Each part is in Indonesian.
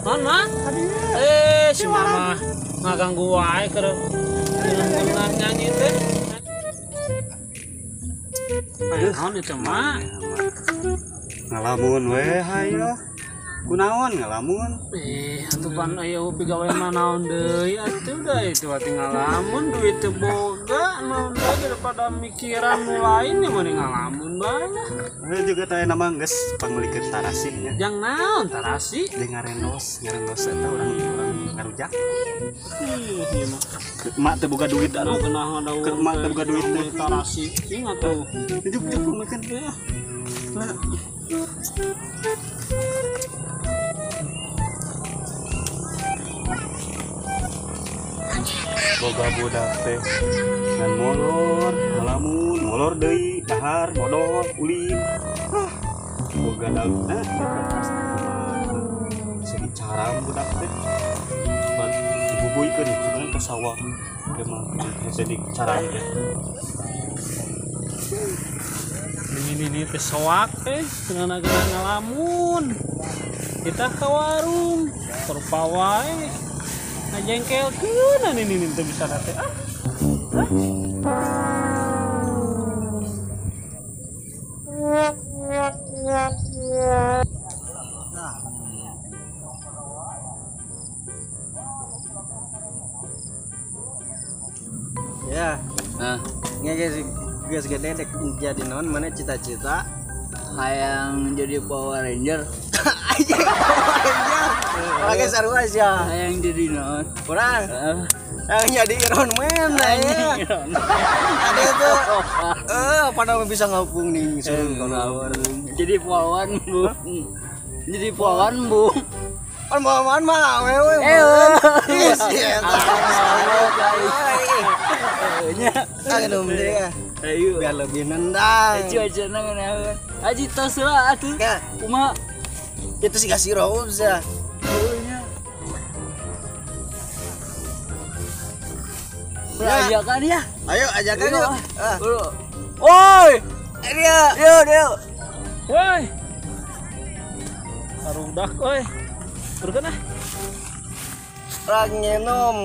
Mana? Si mama ngaganggu wae keur tengah nyanyi teh. Naon itu mah? Ngalamun we hayo. Kunaon ngalamun? Atuh pan aya pigawe mah naon deui atuh da itu tinggal ngalamun duit teu boga naon deui daripada mikiran nu lain ya mending ngalamun bae. Juga teh nama geus pangulikeun tarasi nya. Jang naon tarasi? Jeung ngarendos eta urang ngarujak. Ieu mah Mak teu boga duit anu kenah ada Keur mak teu boga duit teh tarasi. Ingat tuh. juk makan ya. Nah. Boga budak teh ngan molor, ngalamun, molor deui, dahar, modal, ulin. Boga daun sedih caram budak teh. Ban dibubuikeun sebenarnya ke sawah. Dia mah sedih caram teh. Ini teh soak teh dengan ngalamun. Kita ke warung, perpawai. Ngajengkelkeun ini teu bisa teh Ya, geus gede dek jadi naon mana cita-cita hayang jadi Power Ranger. Lagi seru aja. Hayang jadi naon? Kurang. Yang jadi Iron Man ya. Ada itu. Pada bisa ngapung nih kalau jadi Polwan Bu. Jadi Polwan Bu. Pan mah wewe. Nya Aduh dia. ayo Biar lebih nendang. aja naon. Aji tos lah atuh. Ya, Kumaha? itu sih kasih Rose ya. Nya. Ajakan ya. Ayo ajakan yuk. Woi, Dia. dia. woi arudak woi berkenah Orang nginum.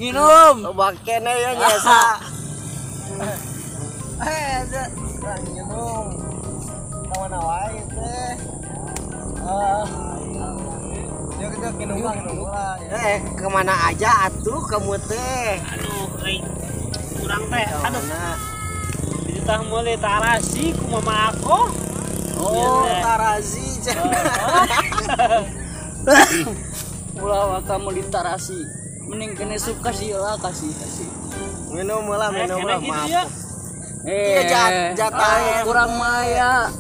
Minum. Bakene ya nyesa. Ada orang nginum. Kawan wae teh. Kita minum lah. Kemana aja atuh kamu teh? aduh kurang teh aduh kita mulai tarasi ku mama aku Oh, Tarazi. Ulah kamu ditarasi. Mending kene suka sih lah kasih. Minum lah, maaf. Jatah kurang maya.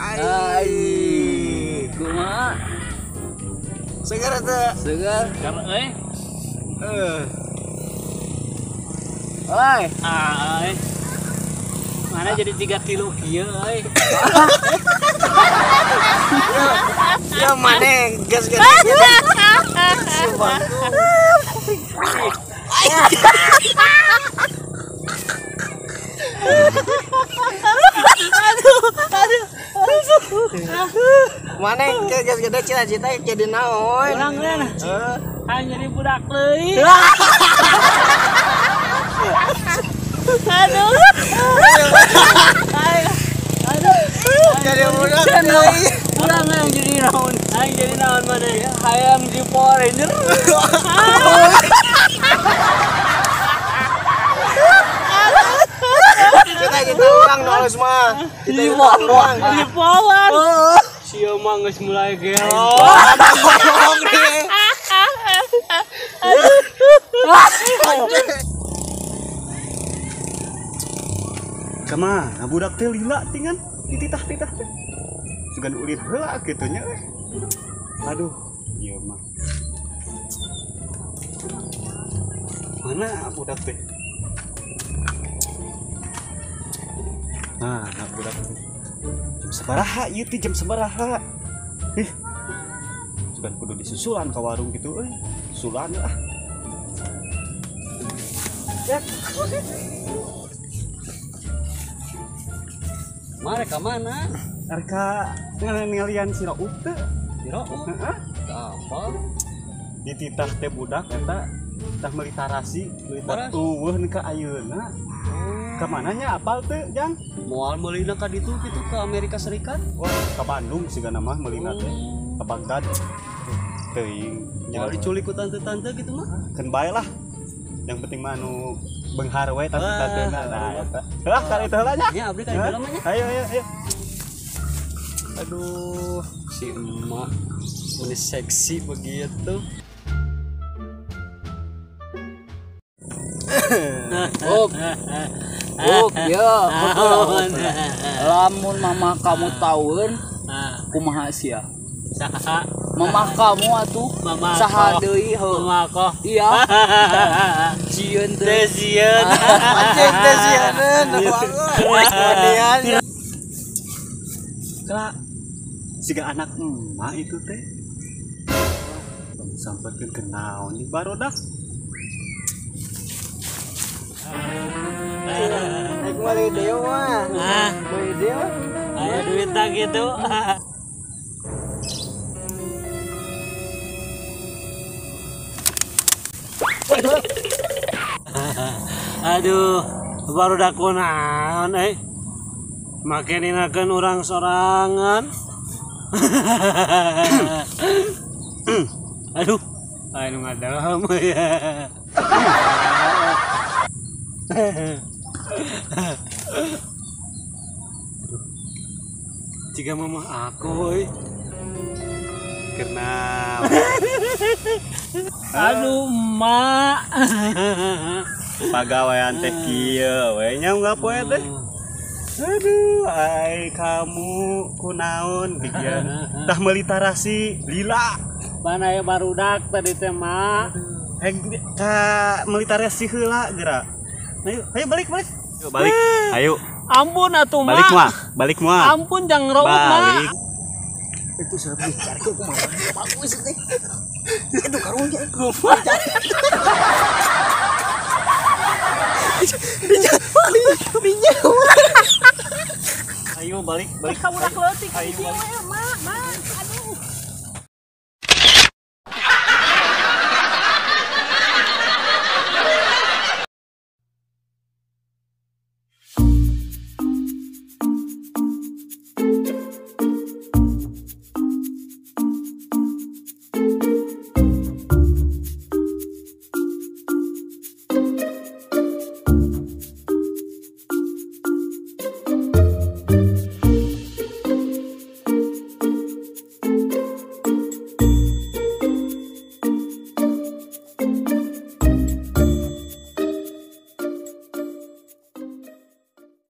Ai, kumaha? Segar teh. Segar. karena Oi, mana jadi 3 kilo kieu euy Ya mana gas. Sumpah. Mana gas gede cita-cita jadi naon? ulang na hanya jadi budak leuy aduh Jadi budak deui. ulang yang jadi naon? aing jadi naon mana Hayang di Power Ranger. Kita ulang nolus mah. Kita ulang. di Polan sia mah geus mulai gelo Kemana budak teh lila tingan dititah-titah teh. Sugan ulin heula kitu nya. Aduh, ieu mah. Mana budak teh? Nah, budak teh. Sabaraha ieu teh jam sabaraha? Sugan kudu disusulan ka warung gitu euy. Susulan ah. Ya. Mereka mana? Arka ngalian si Rauf teh. Biro. Heeh. Apa? Dititah teh budak eta tah meuli tarasi, meuli tuweuh ka ayeuna. Ka mananya apal teh, Jang? Moal meulina ka ditu gitu ke Amerika Serikat. Wah, ka Bandung sigana mah meulina teh. Ka Baghdad. Teuing Moal diculik ku tante-tante gitu mah. kan bae lah. Yang penting mah anu beunghar we tante-tantena nah eta. Heuh, kali teh heula nya. Ya, abdi ka film nya. Ayo ayo ayo. Aduh, si emak ini seksi begitu. Ya, betul. Lamun mama kamu tahuan, kumaha sia? Mama kamu atuh, saha deui heuh? Mako. Iya. Cieun teh. Desian. Anjing teh sianeun kemudian Kak, siga anak emak itu teh. Sampekeun ke naon di barodak. naik mali dewa mali dewa Aya duit tak gitu. Aduh, baru dak kunaon make ninakeun urang sorangan. Aduh, anu ngadaham ya. Jika mama aku, Kenal. aduh mak, Pagawean teh kieu we nya enggak poe teh. Aduh, ai kamu kunaon bikian tah meuli tarasi lila. mana ya barudak tadi teh mak. Ka meuli tarasi heula geura. Ayo, ayo balik. Ayo balik. Ayo. Ampun atuh Balik mak. moal, balik moal. Ampun jangan robot mak. Balik. itu salah cari ke kumaha bagus teh itu karunya Ayo balik. Kamu nak leutik Ayo balik. mak.